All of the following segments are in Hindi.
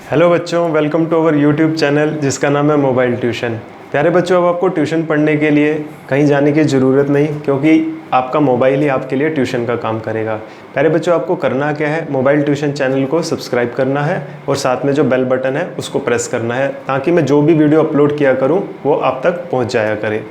हेलो बच्चों, welcome to our YouTube channel जिसका नाम है मोबाइल ट्यूशन। प्यारे बच्चों, अब आपको ट्यूशन पढ़ने के लिए कहीं जाने की ज़रूरत नहीं, क्योंकि आपका मोबाइल ही आपके लिए ट्यूशन का काम करेगा। प्यारे बच्चों, आपको करना क्या है, मोबाइल ट्यूशन चैनल को सब्सक्राइब करना है और साथ में जो बेल बटन है उसको प्रेस करना है, ताकि मैं जो भी वीडियो अपलोड किया करूँ वो आप तक पहुँच जाया करे।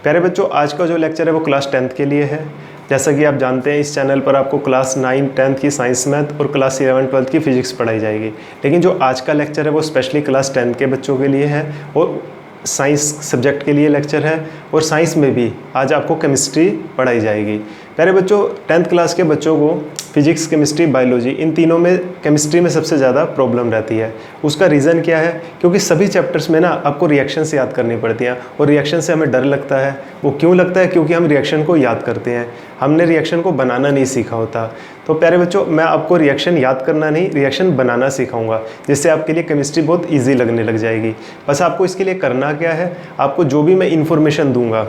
प्यारे बच्चों, आज का जो लेक्चर है वो क्लास 10th के लिए है। जैसा कि आप जानते हैं, इस चैनल पर आपको क्लास 9, 10th की साइंस मैथ और क्लास 11, 12th की फिजिक्स पढ़ाई जाएगी। लेकिन जो आज का लेक्चर है वो स्पेशली क्लास 10th के बच्चों के लिए है और साइंस सब्जेक्ट के लिए लेक्चर है। और साइंस में भी आज आपको केमिस्ट्री पढ़ाई जाएगी। प्यारे बच्चों, 10th क्लास के बच्चों को फिजिक्स, केमिस्ट्री, बायोलॉजी, इन तीनों में केमिस्ट्री में सबसे ज़्यादा प्रॉब्लम रहती है। उसका रीज़न क्या है? क्योंकि सभी चैप्टर्स में ना आपको रिएक्शन से याद करनी पड़ती हैं और रिएक्शन से हमें डर लगता है। वो क्यों लगता है? क्योंकि हम रिएक्शन को याद करते हैं, हमने रिएक्शन को बनाना नहीं सीखा होता। तो प्यारे बच्चों, मैं आपको रिएक्शन याद करना नहीं, रिएक्शन बनाना सिखाऊंगा, जिससे आपके लिए केमिस्ट्री बहुत ईजी लगने लग जाएगी। बस आपको इसके लिए करना क्या है, आपको जो भी मैं इन्फॉर्मेशन दूंगा,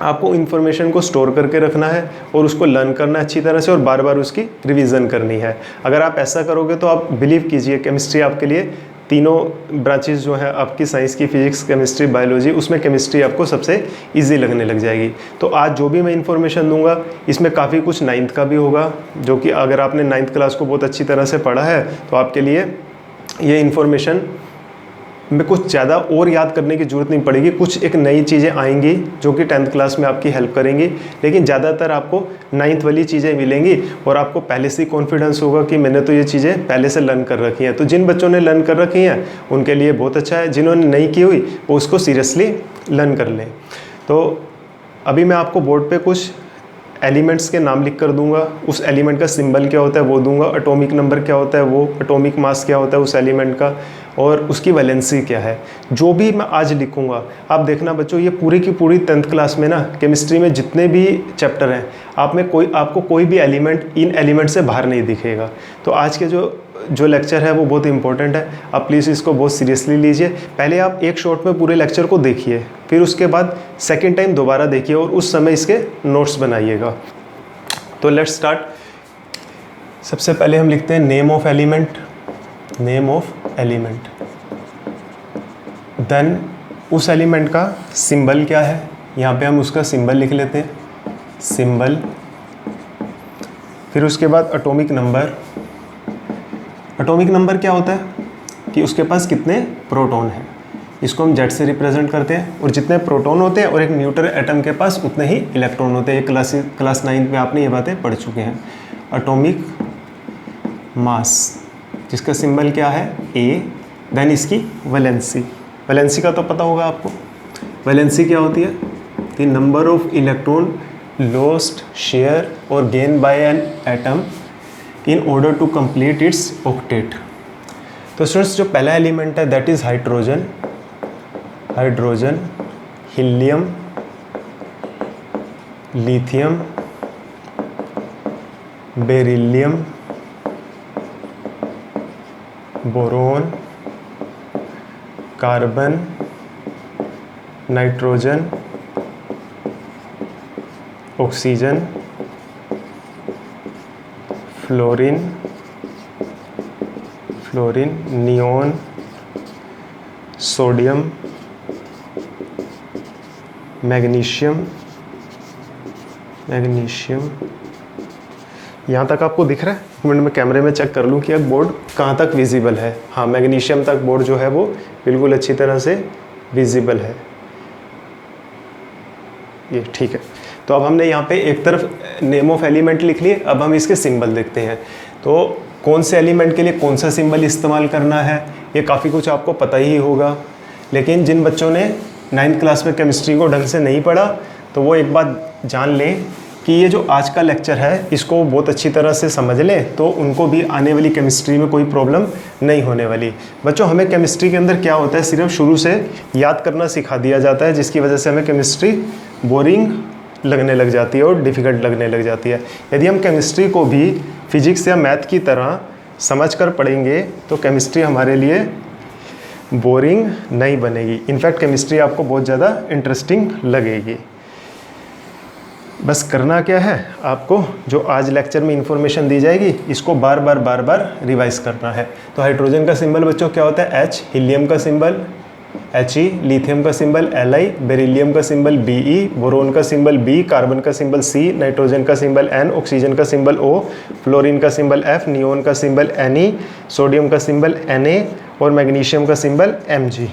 आपको इन्फॉर्मेशन को स्टोर करके रखना है और उसको लर्न करना है अच्छी तरह से और बार बार उसकी रिवीजन करनी है। अगर आप ऐसा करोगे तो आप बिलीव कीजिए, केमिस्ट्री आपके लिए तीनों ब्रांचेस जो है आपकी साइंस की, फिजिक्स, केमिस्ट्री, बायोलॉजी, उसमें केमिस्ट्री आपको सबसे इजी लगने लग जाएगी। तो आज जो भी मैं इन्फॉर्मेशन दूंगा इसमें काफ़ी कुछ 9th का भी होगा, जो कि अगर आपने 9th क्लास को बहुत अच्छी तरह से पढ़ा है तो आपके लिए ये इन्फॉर्मेशन में कुछ ज़्यादा और याद करने की ज़रूरत नहीं पड़ेगी। कुछ एक नई चीज़ें आएंगी जो कि 10th क्लास में आपकी हेल्प करेंगी, लेकिन ज़्यादातर आपको 9th वाली चीज़ें मिलेंगी और आपको पहले से ही कॉन्फिडेंस होगा कि मैंने तो ये चीज़ें पहले से लर्न कर रखी हैं। तो जिन बच्चों ने लर्न कर रखी हैं उनके लिए बहुत अच्छा है, जिन्होंने नहीं की हुई वो उसको सीरियसली लर्न कर लें। तो अभी मैं आपको बोर्ड पर कुछ एलिमेंट्स के नाम लिख कर दूंगा, उस एलिमेंट का सिंबल क्या होता है वो दूंगा, एटॉमिक नंबर क्या होता है वो, एटॉमिक मास क्या होता है उस एलिमेंट का, और उसकी वैलेंसी क्या है। जो भी मैं आज लिखूंगा आप देखना बच्चों, ये पूरी की पूरी 10th क्लास में ना केमिस्ट्री में जितने भी चैप्टर हैं आपको कोई भी एलिमेंट इन एलिमेंट से बाहर नहीं दिखेगा। तो आज के जो लेक्चर है वो बहुत इंपॉर्टेंट है, आप प्लीज़ इसको बहुत सीरियसली लीजिए। पहले आप एक शॉट में पूरे लेक्चर को देखिए, फिर उसके बाद सेकेंड टाइम दोबारा देखिए और उस समय इसके नोट्स बनाइएगा। तो लेट्स स्टार्ट। सबसे पहले हम लिखते हैं name of element, name of element. Then उस एलिमेंट का सिंबल क्या है, यहाँ पे हम उसका सिंबल लिख लेते हैं, सिंबल। फिर उसके बाद एटॉमिक नंबर। एटॉमिक नंबर क्या होता है कि उसके पास कितने प्रोटॉन हैं, इसको हम जेड से रिप्रेजेंट करते हैं। और जितने प्रोटॉन होते हैं और एक न्यूट्रल एटम के पास उतने ही इलेक्ट्रॉन होते हैं। ये क्लास 9 में आपने ये बातें पढ़ चुके हैं। एटॉमिक मास जिसका सिंबल क्या है, ए। देन इसकी वैलेंसी, वैलेंसी का तो पता होगा आपको। वैलेंसी क्या होती है? The number of electron lost, share और gain by an atom in order to complete its octet. तो स्टूडेंट्स, जो पहला एलिमेंट है that is hydrogen, hydrogen, helium, lithium, beryllium, boron, carbon, nitrogen, oxygen, fluorine, neon, sodium, magnesium. यहाँ तक आपको दिख रहा है? एक मिनट में कैमरे में चेक कर लूँ कि अब बोर्ड कहाँ तक विजिबल है। हाँ, मैग्नीशियम तक बोर्ड जो है वो बिल्कुल अच्छी तरह से विजिबल है। ये ठीक है। तो अब हमने यहाँ पे एक तरफ नेम ऑफ एलिमेंट लिख लिए, अब हम इसके सिंबल देखते हैं। तो कौन से एलिमेंट के लिए कौन सा सिंबल इस्तेमाल करना है ये काफ़ी कुछ आपको पता ही होगा, लेकिन जिन बच्चों ने 9th क्लास में केमिस्ट्री को ढंग से नहीं पढ़ा तो वो एक बात जान लें कि ये जो आज का लेक्चर है इसको बहुत अच्छी तरह से समझ लें, तो उनको भी आने वाली केमिस्ट्री में कोई प्रॉब्लम नहीं होने वाली। बच्चों, हमें केमिस्ट्री के अंदर क्या होता है, सिर्फ शुरू से याद करना सिखा दिया जाता है, जिसकी वजह से हमें केमिस्ट्री बोरिंग लगने लग जाती है और डिफ़िकल्ट लगने लग जाती है। यदि हम केमिस्ट्री को भी फिजिक्स या मैथ की तरह समझ कर पढ़ेंगे तो केमिस्ट्री हमारे लिए बोरिंग नहीं बनेगी। इनफैक्ट केमिस्ट्री आपको बहुत ज़्यादा इंटरेस्टिंग लगेगी। बस करना क्या है, आपको जो आज लेक्चर में इंफॉर्मेशन दी जाएगी इसको बार बार रिवाइज करना है। तो हाइड्रोजन का सिंबल बच्चों क्या होता है, H, हीलियम का सिंबल He, लिथियम का सिंबल Li, बेरिलियम का सिंबल Be, बोरोन का सिंबल B, कार्बन का सिंबल C, नाइट्रोजन का सिंबल N, ऑक्सीजन का सिंबल O, फ्लोरीन का सिंबल F, नियोन का सिंबल Ne, सोडियम का सिंबल Na और मैग्नीशियम का सिंबल Mg।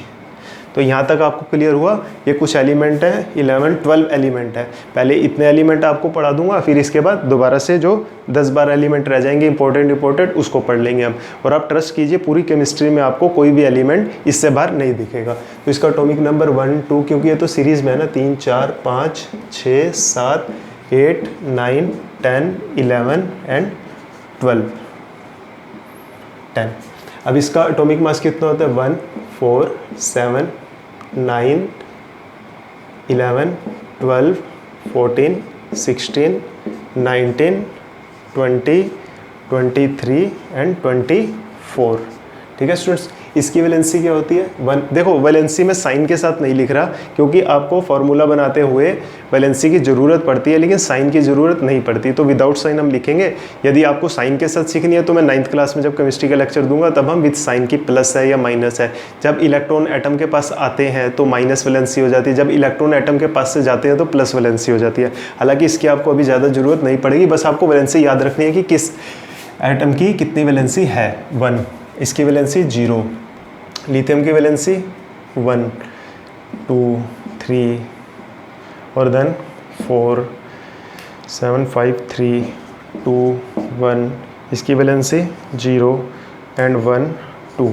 तो यहाँ तक आपको क्लियर हुआ। ये कुछ एलिमेंट है, 12 एलिमेंट है। पहले इतने एलिमेंट आपको पढ़ा दूंगा, फिर इसके बाद दोबारा से जो 10-12 एलिमेंट रह जाएंगे इंपॉर्टेंट उसको पढ़ लेंगे हम। और आप ट्रस्ट कीजिए पूरी केमिस्ट्री में आपको कोई भी एलिमेंट इससे बाहर नहीं दिखेगा। तो इसका एटॉमिक नंबर 1, 2, क्योंकि ये तो सीरीज़ में है ना, 3, 4, 5, 6, 7, 8, 9, 10, 11 एंड 12, 10। अब इसका एटॉमिक मास कितना होता है, 1, 4, 7, 9, 11, 12, 14, 16, 19, 20, 23 एंड 24। ठीक है स्टूडेंट्स, इसकी वैलेंसी क्या होती है 1। देखो वैलेंसी में साइन के साथ नहीं लिख रहा क्योंकि आपको फॉर्मूला बनाते हुए वैलेंसी की ज़रूरत पड़ती है लेकिन साइन की ज़रूरत नहीं पड़ती, तो विदाउट साइन हम लिखेंगे। यदि आपको साइन के साथ सीखनी है तो मैं 9th क्लास में जब केमिस्ट्री का लेक्चर दूंगा तब हम विद साइन की प्लस है या माइनस है। जब इलेक्ट्रॉन एटम के पास आते हैं तो माइनस वैलेंसी हो जाती है, जब इलेक्ट्रॉन एटम के पास से जाते हैं तो प्लस वैलेंसी हो जाती है। हालांकि इसकी आपको अभी ज़्यादा ज़रूरत नहीं पड़ेगी, बस आपको वैलेंसी याद रखनी है कि किस एटम की कितनी वैलेंसी है, 1, इसकी वैलेंसी 0, लिथियम की वैलेंसी 1, 2, 3 और देन 4, 7, 5, 3, 2, 1, इसकी वैलेंसी 0 एंड 1, 2।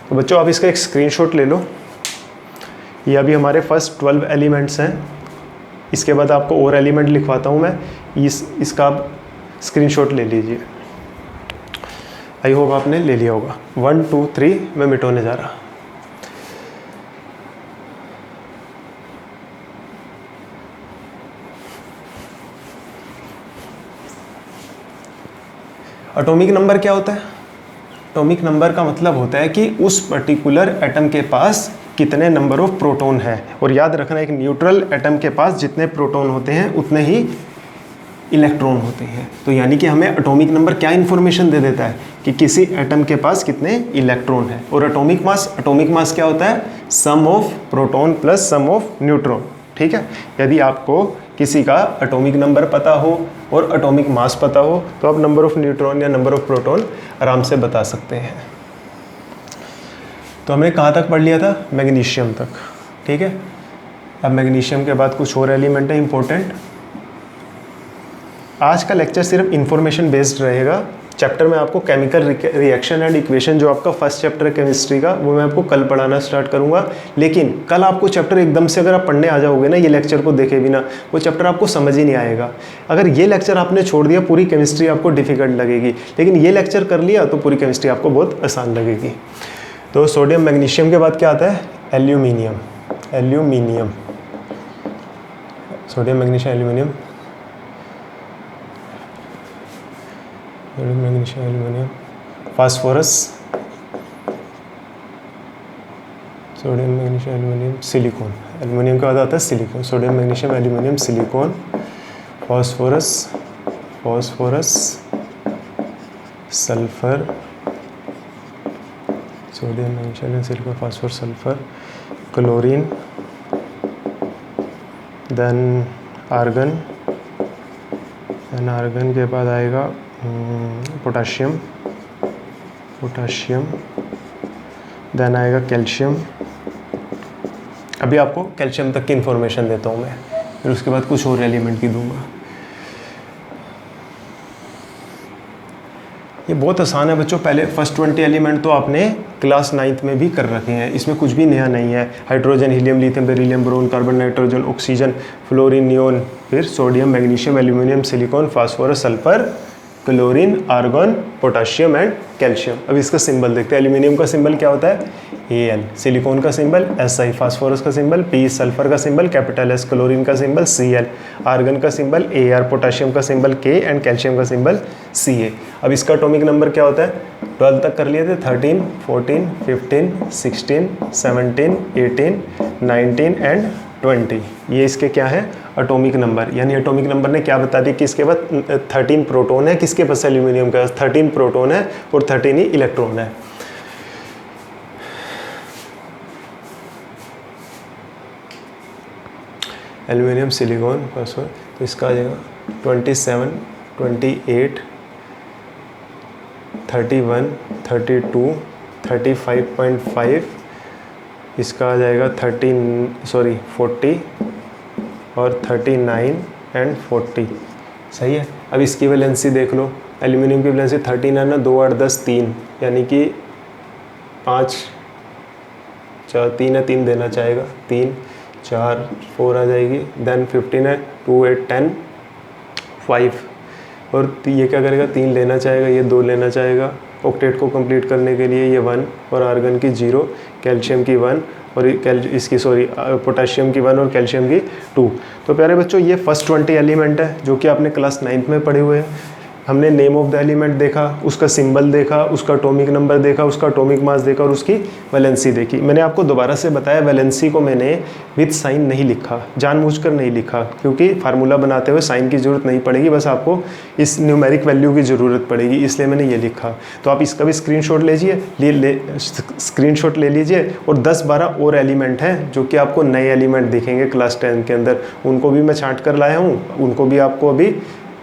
तो बच्चों आप इसका एक स्क्रीनशॉट ले लो। ये अभी हमारे फर्स्ट 12 एलिमेंट्स हैं। इसके बाद आपको और एलिमेंट लिखवाता हूँ मैं, इसका आप स्क्रीनशॉट ले लीजिए। आई होप आपने ले लिया होगा। 1, 2, 3 मैं मिटाने जा रहा। एटॉमिक नंबर क्या होता है? एटॉमिक नंबर का मतलब होता है कि उस पर्टिकुलर एटम के पास कितने नंबर ऑफ प्रोटॉन है। और याद रखना, एक न्यूट्रल एटम के पास जितने प्रोटॉन होते हैं उतने ही इलेक्ट्रॉन होते हैं। तो यानी कि हमें एटॉमिक नंबर क्या इन्फॉर्मेशन दे देता है कि किसी एटम के पास कितने इलेक्ट्रॉन है। और एटॉमिक मास क्या होता है, sum of proton plus sum of neutron. ठीक है, यदि आपको किसी का एटॉमिक नंबर पता हो और एटॉमिक मास पता हो तो आप नंबर ऑफ न्यूट्रॉन या नंबर ऑफ प्रोटॉन आराम से बता सकते हैं। तो हमने कहाँ तक पढ़ लिया था, मैग्नीशियम तक। ठीक है, अब मैग्नीशियम के बाद कुछ और एलिमेंट है इंपॉर्टेंट। आज का लेक्चर सिर्फ इंफॉर्मेशन बेस्ड रहेगा। चैप्टर में आपको केमिकल रिएक्शन एंड इक्वेशन, जो आपका फर्स्ट चैप्टर है केमिस्ट्री का, वो मैं आपको कल पढ़ाना स्टार्ट करूंगा। लेकिन कल आपको चैप्टर एकदम से अगर आप पढ़ने आ जाओगे ना, ये लेक्चर को देखे बिना, वो चैप्टर आपको समझ ही नहीं आएगा। अगर ये लेक्चर आपने छोड़ दिया पूरी केमिस्ट्री आपको डिफिकल्ट लगेगी, लेकिन ये लेक्चर कर लिया तो पूरी केमिस्ट्री आपको बहुत आसान लगेगी। तो सोडियम मैग्नीशियम के बाद क्या आता है, aluminium. Sodium magnesium aluminium, magnesium aluminium, phosphorus, sodium magnesium aluminium, silicon. Aluminium के बाद आता है silicon. Sodium magnesium aluminium silicon, phosphorus, sulphur, sodium magnesium silicon, phosphorus, sulphur, chlorine, then argon, argon के बाद आएगा पोटाशियम, देन आएगा कैल्शियम। अभी आपको कैल्शियम तक की इंफॉर्मेशन देता हूँ मैं, फिर उसके बाद कुछ और एलिमेंट की दूंगा। ये बहुत आसान है बच्चों। पहले फर्स्ट 20 एलिमेंट तो आपने क्लास 9th में भी कर रखे हैं, इसमें कुछ भी नया नहीं है। Hydrogen, helium, lithium, beryllium, boron, carbon, nitrogen, oxygen, fluorine, neon, फिर sodium, magnesium, aluminium, silicon, phosphorus, sulphur, chlorine, argon, potassium and calcium. अब इसका सिंबल देखते हैं। एल्यूमिनियम का सिंबल क्या होता है, Al, सिलिकॉन का सिंबल Si, फास्फोरस का सिंबल P, सल्फर का सिंबल कैपिटल S, क्लोरीन का सिंबल Cl, आर्गन का सिंबल Ar, पोटाशियम का सिंबल K एंड कैल्शियम का सिंबल Ca। अब इसका एटॉमिक नंबर क्या होता है, 12 तक कर लिए थे, 13, 14, 15, 16, 17, 18, 19 एंड 20, ये इसके क्या है एटॉमिक नंबर, यानी एटॉमिक नंबर ने क्या बता दिया कि इसके पास 13 प्रोटॉन है, किसके पास एल्यूमिनियम के पास 13 प्रोटॉन है और 13 ही इलेक्ट्रॉन है। एल्यूमिनियम सिलिकॉन तो इसका आ जाएगा 27, 28, 31, 32, 35.5, इसका आ जाएगा 40 और 39 एंड 40। सही है। अब इसकी वैलेंसी देख लो, एल्यूमिनियम की वैलेंसी 13 है ना, 2, 8, 10, 3, यानी कि 5, 4, 3 है, 3 देना चाहेगा, 3, 4, 4 आ जाएगी, देन 15 है, 2, 8, 10, 5, और ये क्या करेगा, 3 लेना चाहेगा, ये 2 लेना चाहेगा, ऑक्टेट को कंप्लीट करने के लिए ये 1 और आर्गन की 0, कैल्शियम की 1 और इसकी पोटेशियम की 1 और कैल्शियम की 2। तो प्यारे बच्चों ये फर्स्ट 20 एलिमेंट है जो कि आपने क्लास 9th में पढ़े हुए हैं। हमने नेम ऑफ द एलिमेंट देखा, उसका सिंबल देखा, उसका एटॉमिक नंबर देखा, उसका एटॉमिक मास देखा और उसकी वैलेंसी देखी। मैंने आपको दोबारा से बताया वैलेंसी को मैंने विद साइन नहीं लिखा, जानबूझकर नहीं लिखा, क्योंकि फार्मूला बनाते हुए साइन की ज़रूरत नहीं पड़ेगी, बस आपको इस न्यूमेरिक वैल्यू की ज़रूरत पड़ेगी, इसलिए मैंने ये लिखा। तो आप इसका भी स्क्रीनशॉट स्क्रीनशॉट ले लीजिए। और 10-12 और एलिमेंट हैं जो कि आपको नए एलिमेंट दिखेंगे क्लास 10 के अंदर, उनको भी मैं छांट कर लाया हूँ, उनको भी आपको अभी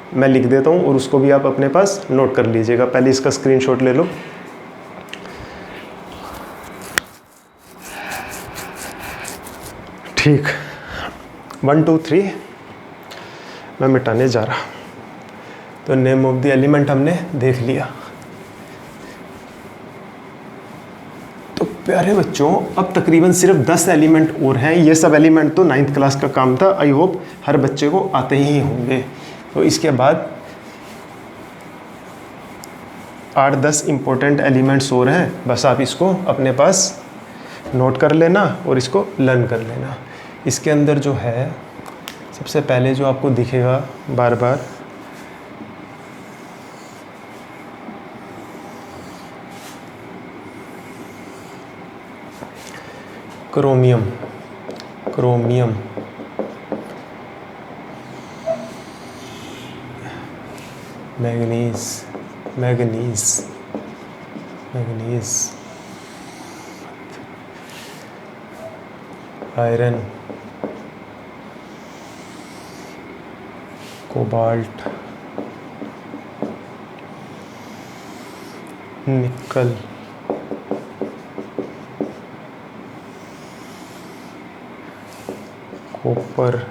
मैं लिख देता हूँ और उसको भी आप अपने पास नोट कर लीजिएगा। पहले इसका स्क्रीनशॉट ले लो। ठीक, 1, 2, 3 मैं मिटाने जा रहा। तो नेम ऑफ द एलिमेंट हमने देख लिया। तो प्यारे बच्चों अब तकरीबन सिर्फ 10 एलिमेंट और हैं। ये सब एलिमेंट तो 9th क्लास का काम था, आई होप हर बच्चे को आते ही होंगे। तो इसके बाद 8-10 इम्पोर्टेंट एलिमेंट्स और हैं, बस आप इसको अपने पास नोट कर लेना और इसको लर्न कर लेना। इसके अंदर जो है सबसे पहले जो आपको दिखेगा बार बार, chromium, chromium, manganese, manganese, manganese, iron, cobalt, nickel, copper,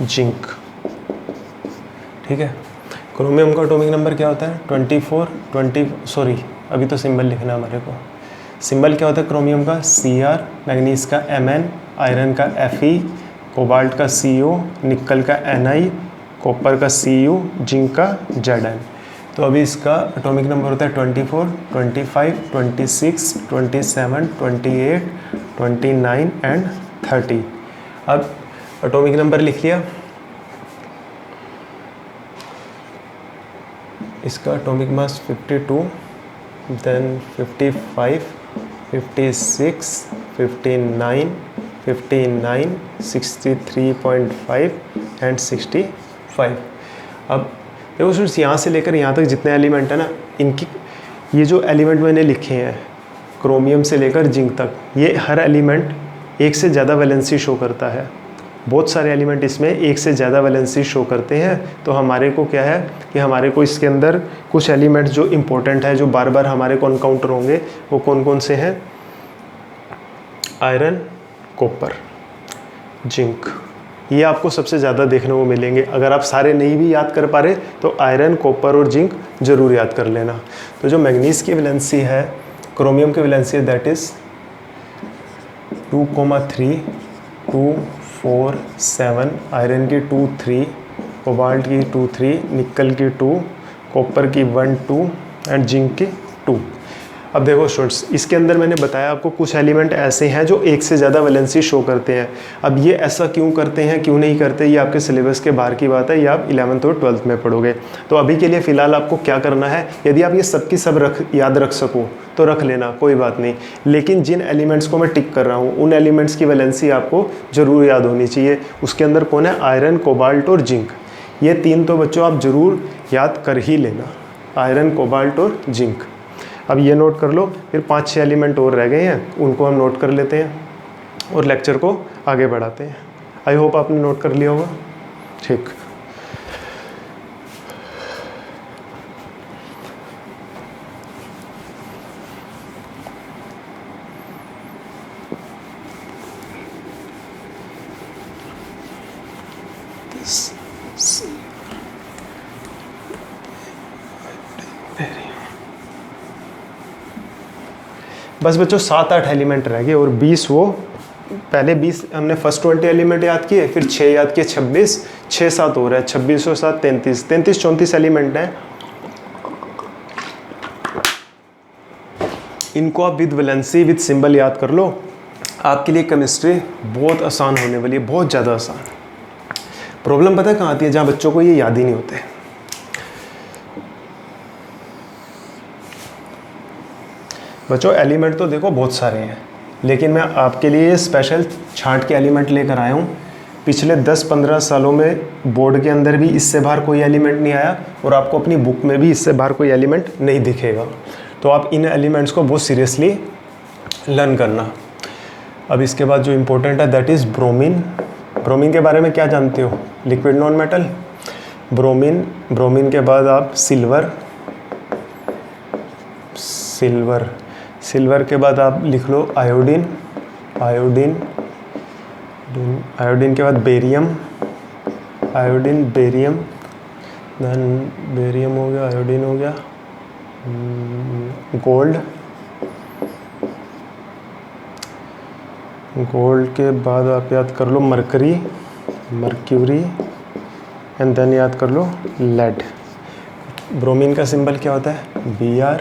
zinc. ठीक है। क्रोमियम का एटॉमिक नंबर क्या होता है 24, अभी तो सिंबल लिखना है हमारे को। सिंबल क्या होता है क्रोमियम का Cr, मैग्नीज का Mn, आयरन का Fe, कोबाल्ट का Co, निकल का Ni, कॉपर का Cu, जिंक का Zn। तो अभी इसका एटॉमिक नंबर होता है 24, 25, 26, 27, 28, 29 एंड 30। अब एटॉमिक नंबर लिख लिया। इसका एटॉमिक मास 52, देन 55, 56, 59, 59, 63.5 एंड 65। अब देखो स्टूडेंट्स यहाँ से लेकर यहाँ तक जितने एलिमेंट है ना, इनकी ये जो एलिमेंट मैंने लिखे हैं क्रोमियम से लेकर जिंक तक, ये हर एलिमेंट एक से ज़्यादा वैलेंसी शो करता है। बहुत सारे एलिमेंट इसमें एक से ज़्यादा वैलेंसी शो करते हैं। तो हमारे को क्या है कि हमारे को इसके अंदर कुछ एलिमेंट जो इम्पोर्टेंट है, जो बार बार हमारे को एनकाउंटर होंगे, वो कौन कौन से हैं? आयरन, कॉपर, जिंक, ये आपको सबसे ज़्यादा देखने को मिलेंगे। अगर आप सारे नहीं भी याद कर पा रहे तो आयरन, कॉपर और जिंक ज़रूर याद कर लेना। तो जो मैग्नीज की वैलेंसी है, क्रोमियम की वैलेंसी है, दैट इज़ 2,3, 2, 4, 7, आयरन की 2, 3, कोबाल्ट की 2, 3, निकल की 2, कॉपर की 1, 2 एंड जिंक की 2। अब देखो स्टूडेंट्स, इसके अंदर मैंने बताया आपको कुछ एलिमेंट ऐसे हैं जो एक से ज़्यादा वैलेंसी शो करते हैं। अब ये ऐसा क्यों करते हैं, क्यों नहीं करते, ये आपके सिलेबस के बाहर की बात है, ये आप 11th और 12th में पढ़ोगे। तो अभी के लिए फ़िलहाल आपको क्या करना है, यदि आप ये सब की सब याद रख सको तो रख लेना, कोई बात नहीं। लेकिन जिन एलिमेंट्स को मैं टिक कर रहा हूँ उन एलिमेंट्स की वैलेंसी आपको ज़रूर याद होनी चाहिए। उसके अंदर कौन है, आयरन, कोबाल्ट और जिंक। ये 3 तो बच्चों आप ज़रूर याद कर ही लेना, आयरन, कोबाल्ट और जिंक। अब ये नोट कर लो, फिर 5-6 एलिमेंट और रह गए हैं, उनको हम नोट कर लेते हैं और लेक्चर को आगे बढ़ाते हैं। आई होप आपने नोट कर लिया होगा। ठीक, बस बच्चों 7-8 एलिमेंट रह गए और 20 वो पहले 20 हमने फर्स्ट 20 एलिमेंट याद किए, फिर 6 याद किए, 26, 6-7 हो रहा है, 26 और 7 33, 34 एलिमेंट हैं। इनको आप विद वैलेंसी विद सिंबल याद कर लो, आपके लिए केमिस्ट्री बहुत आसान होने वाली है, बहुत ज़्यादा आसान। प्रॉब्लम पता है कहाँ आती है, जहाँ बच्चों को ये याद ही नहीं होते। बच्चों एलिमेंट तो देखो बहुत सारे हैं, लेकिन मैं आपके लिए स्पेशल छांट के एलिमेंट लेकर आया हूँ। पिछले 10-15 सालों में बोर्ड के अंदर भी इससे बाहर कोई एलिमेंट नहीं आया और आपको अपनी बुक में भी इससे बाहर कोई एलिमेंट नहीं दिखेगा। तो आप इन एलिमेंट्स को बहुत सीरियसली लर्न करना। अब इसके बाद जो इम्पोर्टेंट है दैट इज़ ब्रोमीन। ब्रोमीन के बारे में क्या जानते हो, liquid non metal. Bromine, bromine के बाद आप सिल्वर, सिल्वर, सिल्वर के बाद आप लिख लो आयोडीन, आयोडीन, आयोडीन के बाद barium, iodine, barium, then barium हो गया, आयोडीन हो गया, गोल्ड, गोल्ड के बाद आप याद कर लो मरकरी, मर्क्यूरी, एंड देन याद कर लो लेड। ब्रोमीन का सिंबल क्या होता है, Br।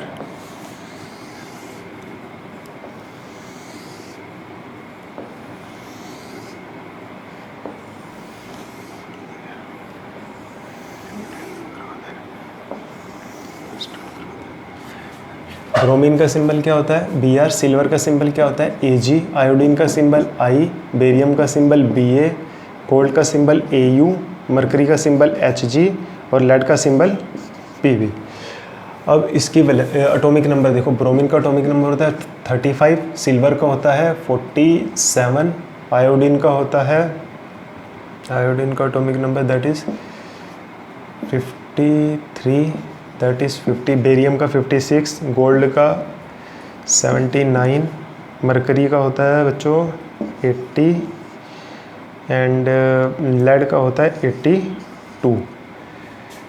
ब्रोमीन का सिंबल क्या होता है, Br। सिल्वर का सिंबल क्या होता है, Ag। आयोडीन का सिंबल I। बेरियम का सिंबल Ba। गोल्ड का सिंबल Au। मरकरी का सिंबल Hg और लेड का सिंबल Pb। अब इसकी एटॉमिक नंबर देखो, ब्रोमीन का एटॉमिक नंबर होता है 35, सिल्वर का होता है 47, आयोडीन का होता है, आयोडीन का atomic number that is 53, that is 50, barium का 56, गोल्ड का 79, मरकरी का होता है बच्चों 80 एंड लेड का होता है 82।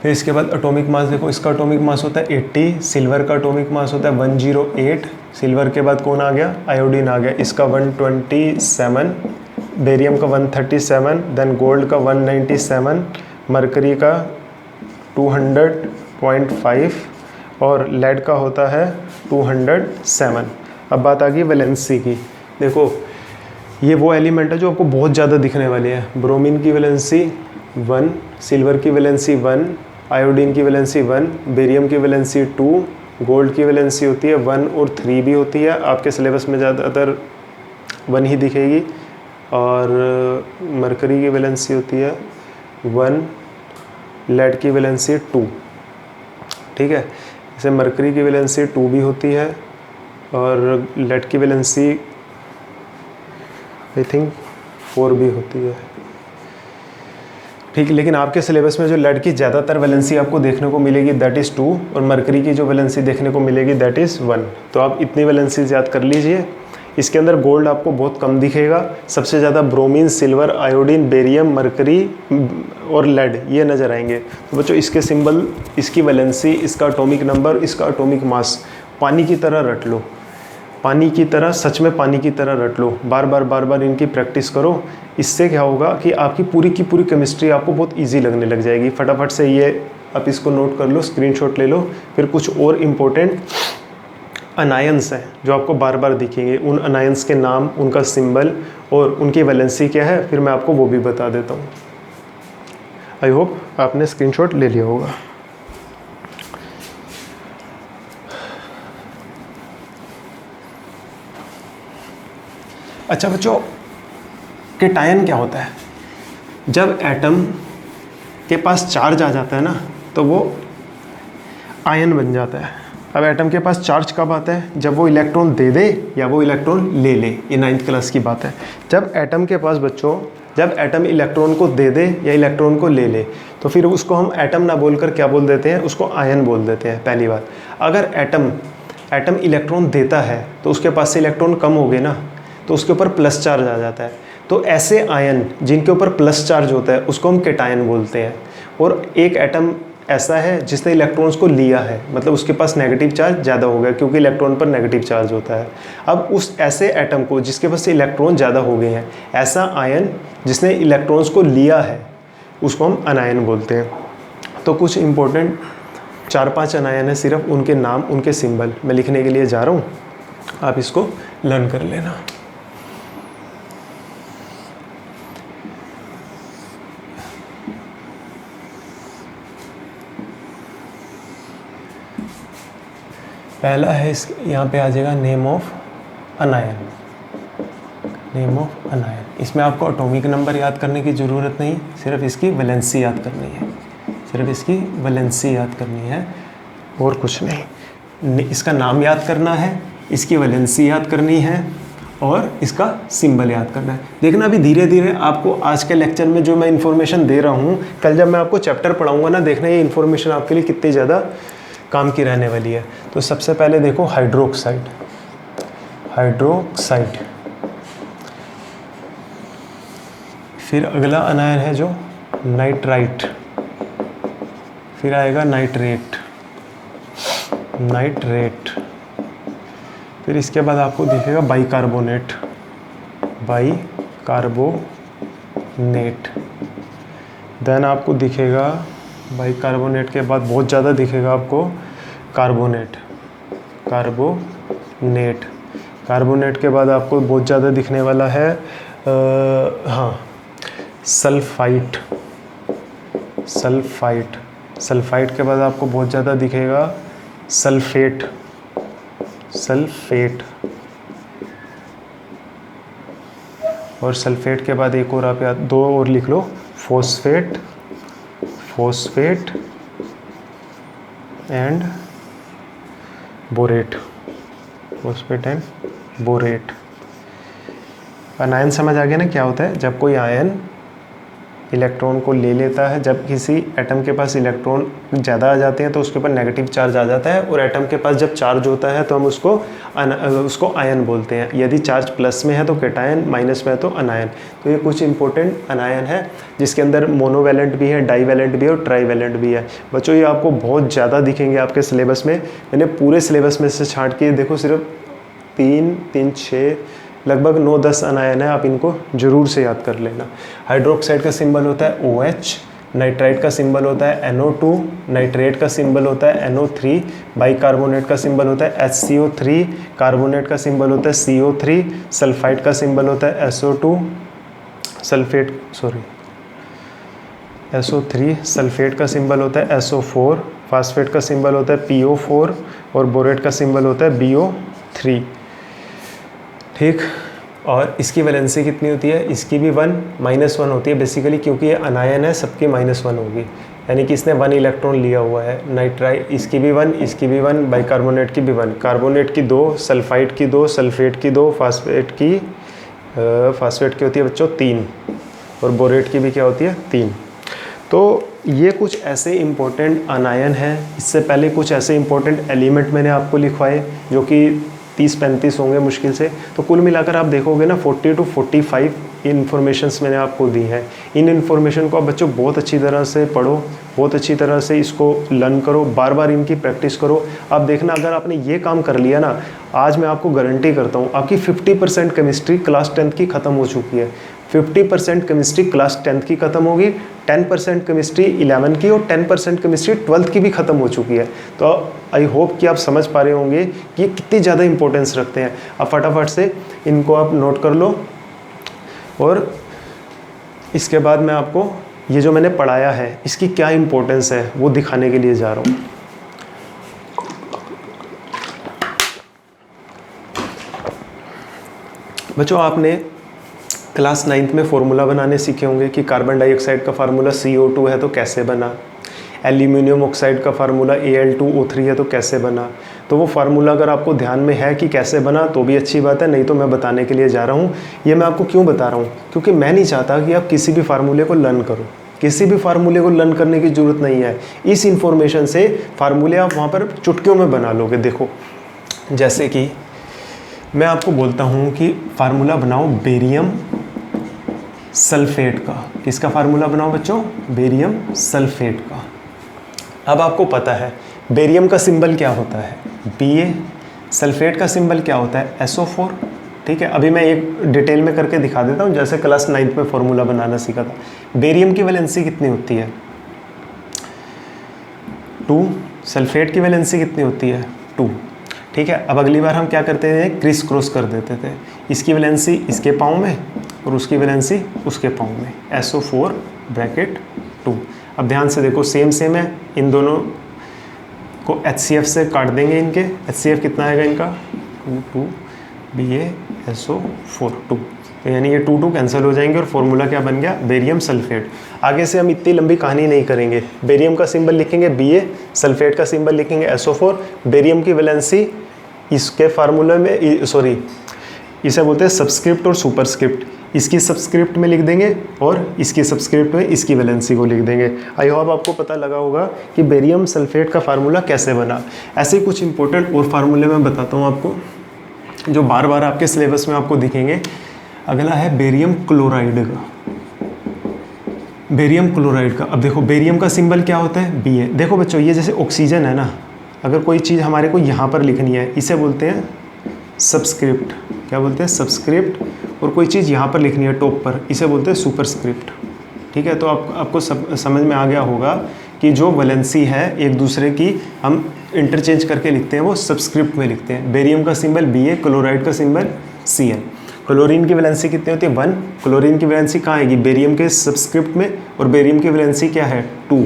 फिर इसके बाद एटॉमिक मास देखो, इसका एटॉमिक मास होता है 80, सिल्वर का एटॉमिक मास होता है 108, सिल्वर के बाद कौन आ गया, आयोडीन आ गया, इसका 127, बेरियम का 137, देन गोल्ड का 197, मरकरी का 200.5 और लेड का होता है 207। अब बात आ गई वैलेंसी की। देखो ये वो एलिमेंट है जो आपको बहुत ज़्यादा दिखने वाली है। ब्रोमीन की वैलेंसी 1, सिल्वर की वैलेंसी 1, आयोडीन की वैलेंसी 1, बेरियम की वैलेंसी 2, गोल्ड की वैलेंसी होती है 1 और 3 भी होती है। आपके सिलेबस में ज़्यादातर 1 ही दिखेगी। और मरकरी की वैलेंसी होती है 1, लेड की वैलेंसी 2। ठीक है, जैसे मरकरी की वैलेंसी 2 भी होती है और लेड की वैलेंसी आई थिंक 4 भी होती है। ठीक, लेकिन आपके सिलेबस में जो लेड की ज़्यादातर वैलेंसी आपको देखने को मिलेगी दैट इज़ 2 और मरकरी की जो वैलेंसी देखने को मिलेगी दैट इज़ 1। तो आप इतनी वैलेंसीज याद कर लीजिए। इसके अंदर गोल्ड आपको बहुत कम दिखेगा, सबसे ज़्यादा bromine, silver, iodine, barium, mercury और लेड ये नज़र आएंगे। तो बच्चों इसके सिंबल, इसकी वैलेंसी, इसका एटॉमिक नंबर, इसका एटॉमिक मास पानी की तरह रट लो, पानी की तरह, सच में पानी की तरह रट लो। बार बार इनकी प्रैक्टिस करो। इससे क्या होगा कि आपकी पूरी की पूरी केमिस्ट्री आपको बहुत इजी लगने लग जाएगी। फटाफट से ये आप इसको नोट कर लो, स्क्रीनशॉट ले लो। फिर कुछ और इम्पोर्टेंट अनायंस हैं जो आपको बार बार दिखेंगे, उन अनायंस के नाम, उनका सिंबल और उनकी वैलेंसी क्या है, फिर मैं आपको वो भी बता देता हूँ। आई होप आपने स्क्रीनशॉट ले लिया होगा। अच्छा बच्चों, कैटायन क्या होता है? जब एटम के पास चार्ज आ जाता है ना तो वो आयन बन जाता है। अब एटम के पास चार्ज कब आता है? जब वो इलेक्ट्रॉन दे दे या वो इलेक्ट्रॉन ले ले। ये 9th क्लास की बात है। जब एटम के पास बच्चों, जब एटम इलेक्ट्रॉन को दे दे या इलेक्ट्रॉन को ले ले तो फिर उसको हम एटम ना बोलकर क्या बोल देते हैं? उसको आयन बोल देते हैं। पहली बात, अगर एटम इलेक्ट्रॉन देता है तो उसके पास से इलेक्ट्रॉन कम हो गए ना, तो उसके ऊपर प्लस चार्ज आ जाता है। तो ऐसे आयन जिनके ऊपर प्लस चार्ज होता है उसको हम कैटायन बोलते हैं। और एक एटम ऐसा है जिसने इलेक्ट्रॉन्स को लिया है, मतलब उसके पास नेगेटिव चार्ज ज़्यादा हो गया क्योंकि इलेक्ट्रॉन पर नेगेटिव चार्ज होता है। अब उस ऐसे एटम को जिसके पास इलेक्ट्रॉन ज़्यादा हो गए हैं, ऐसा आयन जिसने इलेक्ट्रॉन्स को लिया है, उसको हम अनायन बोलते हैं। तो कुछ इंपॉर्टेंट 4-5 अनायन है, सिर्फ उनके नाम, उनके सिंबल मैं लिखने के लिए जा रहा हूँ, आप इसको लर्न कर लेना। पहला है इस, यहाँ पे आ जाएगा नेम ऑफ अनायन। नेम ऑफ अनायन, इसमें आपको एटॉमिक नंबर याद करने की ज़रूरत नहीं, सिर्फ इसकी वैलेंसी याद करनी है, सिर्फ इसकी वैलेंसी याद करनी है और कुछ नहीं। इसका नाम याद करना है, इसकी वैलेंसी याद करनी है और इसका सिंबल याद करना है। देखना अभी धीरे धीरे आपको आज के लेक्चर में जो मैं इन्फॉर्मेशन दे रहा हूँ, कल जब मैं आपको चैप्टर पढ़ाऊँगा ना, देखना ये इन्फॉर्मेशन आपके लिए कितनी ज़्यादा काम की रहने वाली है। तो सबसे पहले देखो हाइड्रोक्साइड, हाइड्रोक्साइड। फिर अगला अनायन है जो नाइट्राइट, फिर आएगा नाइट्रेट, नाइट्रेट। फिर इसके बाद आपको दिखेगा बाइकार्बोनेट, बाइकार्बोनेट। देन आपको दिखेगा बाइकार्बोनेट के बाद बहुत ज़्यादा दिखेगा आपको कार्बोनेट, कार्बोनेट। कार्बोनेट के बाद आपको बहुत ज़्यादा दिखने वाला है सल्फाइट, सल्फाइट। सल्फाइट के बाद आपको बहुत ज़्यादा दिखेगा सल्फेट, सल्फेट। और सल्फेट के बाद एक और आप याद, 2 और लिख लो, phosphate, phosphate and borate, phosphate and borate. Anion समझ आ गया ना क्या होता है? जब कोई आयन इलेक्ट्रॉन को ले लेता है, जब किसी एटम के पास इलेक्ट्रॉन ज़्यादा आ जाते हैं तो उसके ऊपर नेगेटिव चार्ज आ जाता है, और एटम के पास जब चार्ज होता है तो हम उसको आयन बोलते हैं। यदि चार्ज प्लस में है तो कैटायन, माइनस में है तो अनायन। तो ये कुछ इंपॉर्टेंट अनायन है जिसके अंदर मोनोवैलेंट भी है, डाईवैलेंट भी है और ट्राईवैलेंट भी है। बच्चों ये आपको बहुत ज़्यादा दिखेंगे आपके सिलेबस में। मैंने पूरे सिलेबस में से छांट के देखो, सिर्फ 3, 6 लगभग 9-10 अनायन है, आप इनको जरूर से याद कर लेना। हाइड्रोक्साइड का सिंबल होता है OH, नाइट्राइट का सिंबल होता है NO2, नाइट्रेट का सिंबल होता है NO3, बाइकार्बोनेट का सिंबल होता है HCO3, कार्बोनेट का सिंबल होता है CO3, सल्फाइड का सिंबल होता है SO2, SO3, सल्फेट का सिंबल होता है SO4, फास्फेट का सिंबल होता है PO4 और बोरेट का सिंबल होता है BO3। ठीक, और इसकी वैलेंसी कितनी होती है? इसकी भी 1 -1 होती है बेसिकली, क्योंकि ये अनायन है, सबकी -1 होगी, यानी कि इसने 1 इलेक्ट्रॉन लिया हुआ है। नाइट्राइट इसकी भी 1, इसकी भी 1, बाइकार्बोनेट की भी 1, कार्बोनेट की 2, सल्फाइड की 2, सल्फेट की 2, फास्फेट की होती है बच्चों 3, और बोरेट की भी क्या होती है? 3। तो ये कुछ ऐसे इम्पोर्टेंट अनायन हैं। इससे पहले कुछ ऐसे इम्पोर्टेंट एलिमेंट मैंने आपको लिखवाए जो कि 30-35 होंगे मुश्किल से। तो कुल मिलाकर आप देखोगे ना 40 to 45 इन्फॉर्मेशंस मैंने आपको दी है। इन इन्फॉर्मेशन को आप बच्चों बहुत अच्छी तरह से पढ़ो, बहुत अच्छी तरह से इसको लर्न करो, बार बार इनकी प्रैक्टिस करो। आप देखना अगर आपने ये काम कर लिया ना, आज मैं आपको गारंटी करता हूँ आपकी 50% केमिस्ट्री क्लास 10th की ख़त्म हो चुकी है। 50% केमिस्ट्री क्लास 10th की ख़त्म होगी, 10% केमिस्ट्री 11 की और 10% केमिस्ट्री 12th की भी ख़त्म हो चुकी है। तो आई होप कि आप समझ पा रहे होंगे कि ये कितनी ज़्यादा इंपॉर्टेंस रखते हैं। अब फटाफट से इनको आप नोट कर लो, और इसके बाद मैं आपको ये जो मैंने पढ़ाया है इसकी क्या इंपॉर्टेंस है वो दिखाने के लिए जा रहा हूँ। बच्चों, आपने क्लास 9th में फॉर्मूला बनाने सीखे होंगे कि कार्बन डाइऑक्साइड का फार्मूला CO2 है तो कैसे बना, एल्यूमिनियम ऑक्साइड का फार्मूला Al2O3 है तो कैसे बना। तो वो फार्मूला अगर आपको ध्यान में है कि कैसे बना तो भी अच्छी बात है, नहीं तो मैं बताने के लिए जा रहा हूँ। ये मैं आपको क्यों बता रहा हूँ, क्योंकि मैं नहीं चाहता कि आप किसी भी फार्मूले को लर्न करो। किसी भी फार्मूले को लर्न करने की ज़रूरत नहीं है। इस इंफॉर्मेशन से फार्मूले आप वहाँ पर चुटकियों में बना लोगे। देखो, जैसे कि मैं आपको बोलता हूँ कि फार्मूला बनाओ बेरियम सल्फेट का। किसका फार्मूला बनाओ बच्चों? बेरियम सल्फेट का। अब आपको पता है बेरियम का सिंबल क्या होता है? Ba। सल्फेट का सिंबल क्या होता है? SO4। ठीक है, अभी मैं एक डिटेल में करके दिखा देता हूँ, जैसे क्लास 9th में फॉर्मूला बनाना सीखा था। बेरियम की वैलेंसी कितनी होती है? 2। सल्फेट की वैलेंसी कितनी होती है? 2। ठीक है, अब अगली बार हम क्या करते हैं? क्रिस क्रॉस कर देते थे। इसकी वैलेंसी इसके पाँव में और उसकी वैलेंसी उसके पाँव में, SO4 ब्रैकेट 2। अब ध्यान से देखो, सेम है, इन दोनों को HCF से काट देंगे। इनके HCF कितना आएगा इनका? 2 BaSO4 2। तो यानी ये 2 कैंसिल हो जाएंगे और फॉर्मूला क्या बन गया? Barium sulphate. आगे से हम इतनी लंबी कहानी नहीं करेंगे। बेरियम का सिंबल लिखेंगे Ba, सल्फेट का सिंबल लिखेंगे SO4। बेरियम की वैलेंसी इसके फार्मूले में, सॉरी, इसे बोलते हैं सबस्क्रिप्ट और सुपरस्क्रिप्ट। इसकी सबस्क्रिप्ट में लिख देंगे और इसकी सबस्क्रिप्ट में इसकी वैलेंसी को लिख देंगे। आई होप आपको पता लगा होगा कि बेरियम सल्फेट का फार्मूला कैसे बना। ऐसे कुछ इंपॉर्टेंट और फार्मूले मैं बताता हूँ आपको, जो बार बार आपके सिलेबस में आपको दिखेंगे। अगला है बेरियम क्लोराइड का। बेरियम क्लोराइड का, अब देखो बेरियम का सिंबल क्या होता है? Ba। देखो बच्चों, ये जैसे ऑक्सीजन है ना, अगर कोई चीज़ हमारे को यहाँ पर लिखनी है, इसे बोलते हैं सबस्क्रिप्ट। क्या बोलते हैं? सबस्क्रिप्ट। और कोई चीज़ यहाँ पर लिखनी है टॉप पर, इसे बोलते हैं सुपरस्क्रिप्ट। ठीक है, तो आपको समझ में आ गया होगा कि जो वैलेंसी है एक दूसरे की हम इंटरचेंज करके लिखते हैं, वो सबस्क्रिप्ट में लिखते हैं। बेरियम का सिंबल Ba, क्लोराइड का सिंबल Cl। क्लोरीन की वैलेंसी कितनी होती है? 1। क्लोरीन की वैलेंसी कहाँ आएगी? बेरियम के सबस्क्रिप्ट में, और बेरियम की वैलेंसी क्या है? 2,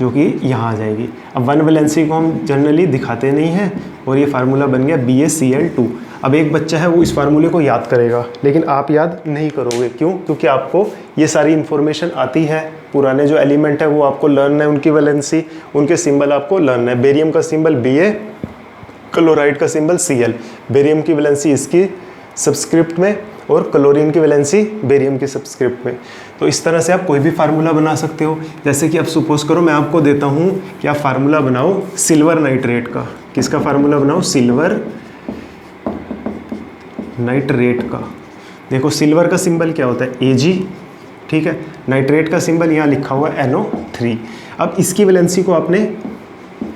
जो कि यहाँ आ जाएगी। अब 1 वैलेंसी को हम जनरली दिखाते नहीं हैं, और ये फार्मूला बन गया BaCl2। अब एक बच्चा है वो इस फार्मूले को याद करेगा, लेकिन आप याद नहीं करोगे। क्यों? क्योंकि आपको ये सारी इन्फॉर्मेशन आती है। पुराने जो एलिमेंट है वो आपको लर्न है, उनकी वैलेंसी, उनके सिंबल आपको लर्न है। बेरियम का सिंबल Ba, क्लोराइड का सिंबल Cl। बेरियम की वैलेंसी इसकी सबस्क्रिप्ट में और क्लोरीन की वैलेंसी बेरियम की सबस्क्रिप्ट में। तो इस तरह से आप कोई भी फार्मूला बना सकते हो। जैसे कि अब सपोज करो मैं आपको देता हूँ कि आप फार्मूला बनाओ सिल्वर नाइट्रेट का। किसका फार्मूला बनाओ? सिल्वर नाइट्रेट का। देखो सिल्वर का सिंबल क्या होता है? Ag। ठीक है, नाइट्रेट का सिंबल यहाँ लिखा हुआ है NO3। अब इसकी वैलेंसी को आपने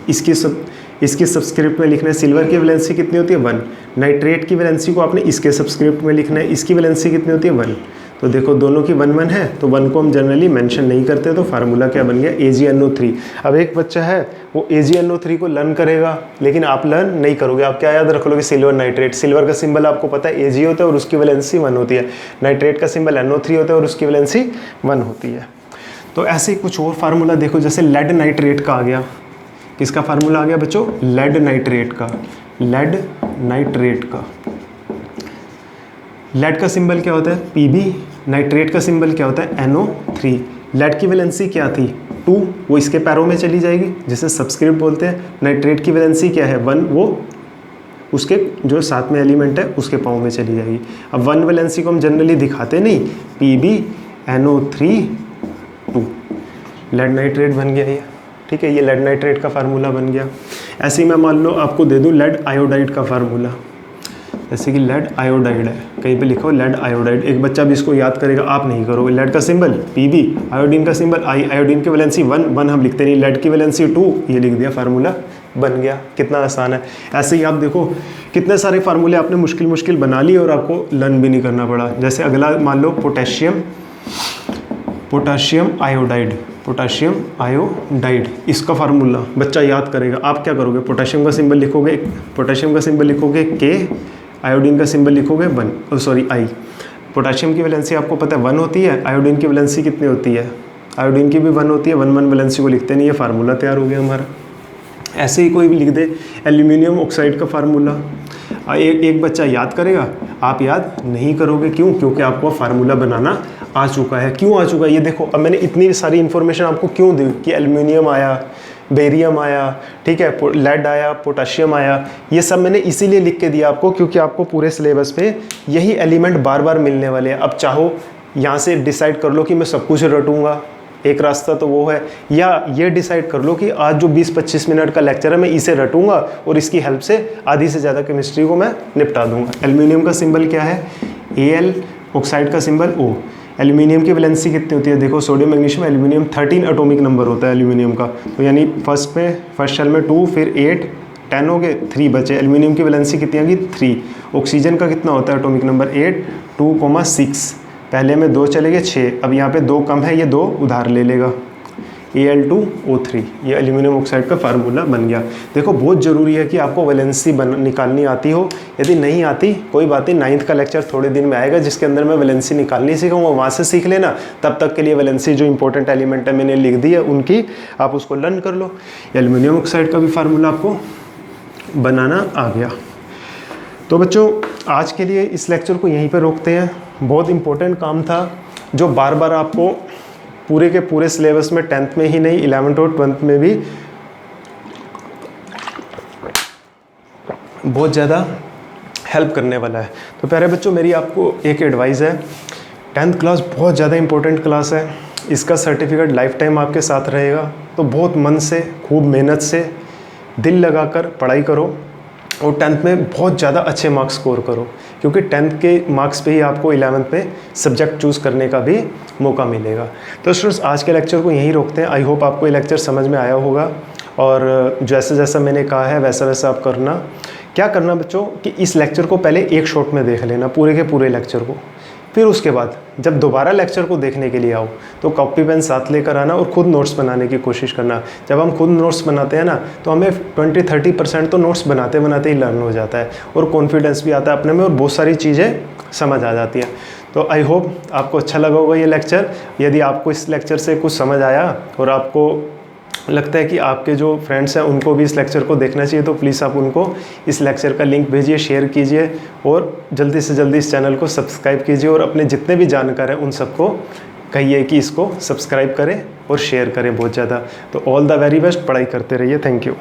इसकी सबस्क्रिप्ट में लिखना है। सिल्वर की वैलेंसी कितनी होती है? 1। नाइट्रेट की वैलेंसी को आपने इसके सबस्क्रिप्ट में लिखना है। इसकी वैलेंसी कितनी होती है? 1। तो देखो दोनों की 1 1 है, तो 1 को हम जनरली मेंशन नहीं करते, तो फार्मूला क्या बन गया? AgNO3। अब एक बच्चा है वो AgNO3 को लर्न करेगा, लेकिन आप लर्न नहीं करोगे। आप क्या याद रख लोगे? Silver nitrate. सिल्वर का सिंबल आपको पता है Ag होता है और उसकी वैलेंसी 1 होती है। नाइट्रेट का सिंबल NO3 होता है और उसकी वैलेंसी 1 होती है। तो ऐसे ही कुछ और फार्मूला देखो, जैसे लेड नाइट्रेट का आ गया। किसका फार्मूला आ गया बच्चों? लेड नाइट्रेट का। लेड नाइट्रेट का, लेड का सिंबल क्या होता है? Pb। नाइट्रेट का सिंबल क्या होता है? NO3। लेड की वैलेंसी क्या थी? 2, वो इसके पैरों में चली जाएगी, जिसे सबस्क्रिप्ट बोलते हैं। नाइट्रेट की वैलेंसी क्या है? 1, वो उसके जो साथ में एलिमेंट है उसके पाँव में चली जाएगी। अब 1 वैलेंसी को हम जनरली दिखाते नहीं, Pb NO3 2। लेड नाइट्रेट बन गया ये। ठीक है, ये लेड नाइट्रेट का फार्मूला बन गया। ऐसे ही मैं मान लो आपको दे दूं लेड आयोडाइड का फार्मूला। जैसे कि लेड आयोडाइड है, कहीं पे लिखा हो लेड आयोडाइड। एक बच्चा भी इसको याद करेगा, आप नहीं करोगे। लेड का सिंबल Pb, आयोडीन का सिंबल I। आयोडीन की वैलेंसी 1 1 हम लिखते नहीं। लेड की वैलेंसी 2, ये लिख दिया फार्मूला बन गया। कितना आसान है। ऐसे ही आप देखो कितने सारे फार्मूले आपने मुश्किल मुश्किल बना लिए और आपको लर्न भी नहीं करना पड़ा। जैसे अगला मान लो पोटाशियम आयोडाइड, इसका फार्मूला बच्चा याद करेगा। आप क्या करोगे, पोटाशियम का सिंबल लिखोगे K, आयोडीन का सिंबल लिखोगे I। पोटाशियम की वैलेंसी आपको पता है 1 होती है, आयोडीन की वैलेंसी कितनी होती है, आयोडीन की भी 1 होती है। 1 1 वैलेंसी को लिखते नहीं, ये फार्मूला तैयार हो गया हमारा। ऐसे ही कोई भी लिख दे एल्यूमिनियम ऑक्साइड का फार्मूला, एक बच्चा याद करेगा, आप याद नहीं करोगे। क्यों? क्योंकि आपको फार्मूला बनाना आ चुका है। क्यों आ चुका है ये देखो। अब मैंने इतनी सारी इन्फॉर्मेशन आपको क्यों दी कि एल्यूमिनियम आया, बेरियम आया, ठीक है, लेड आया, पोटाशियम आया, ये सब मैंने इसीलिए लिख के दिया आपको क्योंकि आपको पूरे सिलेबस पे यही एलिमेंट बार बार मिलने वाले हैं। अब चाहो यहाँ से डिसाइड कर लो कि मैं सब कुछ रटूंगा, एक रास्ता तो वो है, या ये डिसाइड कर लो कि आज जो 20-25 मिनट का लेक्चर है मैं इसे रटूंगा और इसकी हेल्प से आधी से ज़्यादा केमिस्ट्री को मैं निपटा दूंगा। एल्यूमिनियम का सिंबल क्या है, Al, ऑक्साइड का सिंबल O। एल्यूमिनियम की वैलेंसी कितनी होती है, देखो sodium magnesium aluminium 13 atomic number होता है एल्यूमिनियम का, तो यानी फर्स्ट शेल में 2, फिर 8, 10 हो गए, 3 बचे। एल्यूमिनियम की वैलेंसी कितनी आ गई 3। ऑक्सीजन का कितना होता है एटॉमिक नंबर 8, 2,6, पहले में 2 चले गए 6, अब यहाँ पे 2 कम है, ये 2 उधार ले लेगा, Al2O3। ये एल्यूमिनियम ऑक्साइड का फार्मूला बन गया। देखो बहुत ज़रूरी है कि आपको वैलेंसी निकालनी आती हो, यदि नहीं आती कोई बात नहीं, 9th का लेक्चर थोड़े दिन में आएगा जिसके अंदर मैं वैलेंसी निकालनी सीखूंगा, वहाँ से सीख लेना। तब तक के लिए वैलेंसी जो इंपॉर्टेंट एलिमेंट है मैंने लिख दी है उनकी आप उसको लर्न कर लो। एल्यूमिनियम ऑक्साइड का भी फार्मूला आपको बनाना आ गया। तो बच्चों आज के लिए इस लेक्चर को यहीं पर रोकते हैं। बहुत इंपॉर्टेंट काम था जो बार बार आपको पूरे के पूरे सिलेबस में 10th में ही नहीं 11th और 12th में भी बहुत ज़्यादा हेल्प करने वाला है। तो प्यारे बच्चों मेरी आपको एक एडवाइस है, 10th क्लास बहुत ज़्यादा इंपॉर्टेंट क्लास है, इसका सर्टिफिकेट लाइफ टाइम आपके साथ रहेगा। तो बहुत मन से, खूब मेहनत से, दिल लगाकर पढ़ाई करो और 10th में बहुत ज़्यादा अच्छे मार्क्स स्कोर करो, क्योंकि 10th के मार्क्स पे ही आपको 11th में सब्जेक्ट चूज़ करने का भी मौका मिलेगा। तो स्टूडेंट्स आज के लेक्चर को यहीं रोकते हैं। आई होप आपको ये लेक्चर समझ में आया होगा और जैसा जैसा मैंने कहा है वैसा वैसा आप करना। क्या करना बच्चों कि इस लेक्चर को पहले एक शॉट में देख लेना, पूरे के पूरे लेक्चर को, फिर उसके बाद जब दोबारा लेक्चर को देखने के लिए आओ तो कॉपी पेन साथ लेकर आना और ख़ुद नोट्स बनाने की कोशिश करना। जब हम खुद नोट्स बनाते हैं ना तो हमें 20-30% तो नोट्स बनाते बनाते ही लर्न हो जाता है और कॉन्फिडेंस भी आता है अपने में और बहुत सारी चीज़ें समझ आ जाती हैं। तो आई होप आपको अच्छा लगा होगा ये लेक्चर। यदि आपको इस लेक्चर से कुछ समझ आया और आपको लगता है कि आपके जो फ्रेंड्स हैं उनको भी इस लेक्चर को देखना चाहिए तो प्लीज़ आप उनको इस लेक्चर का लिंक भेजिए, शेयर कीजिए और जल्दी से जल्दी इस चैनल को सब्सक्राइब कीजिए और अपने जितने भी जानकार हैं उन सबको कहिए कि इसको सब्सक्राइब करें और शेयर करें बहुत ज़्यादा। तो ऑल द वेरी बेस्ट, पढ़ाई करते रहिए। Thank you.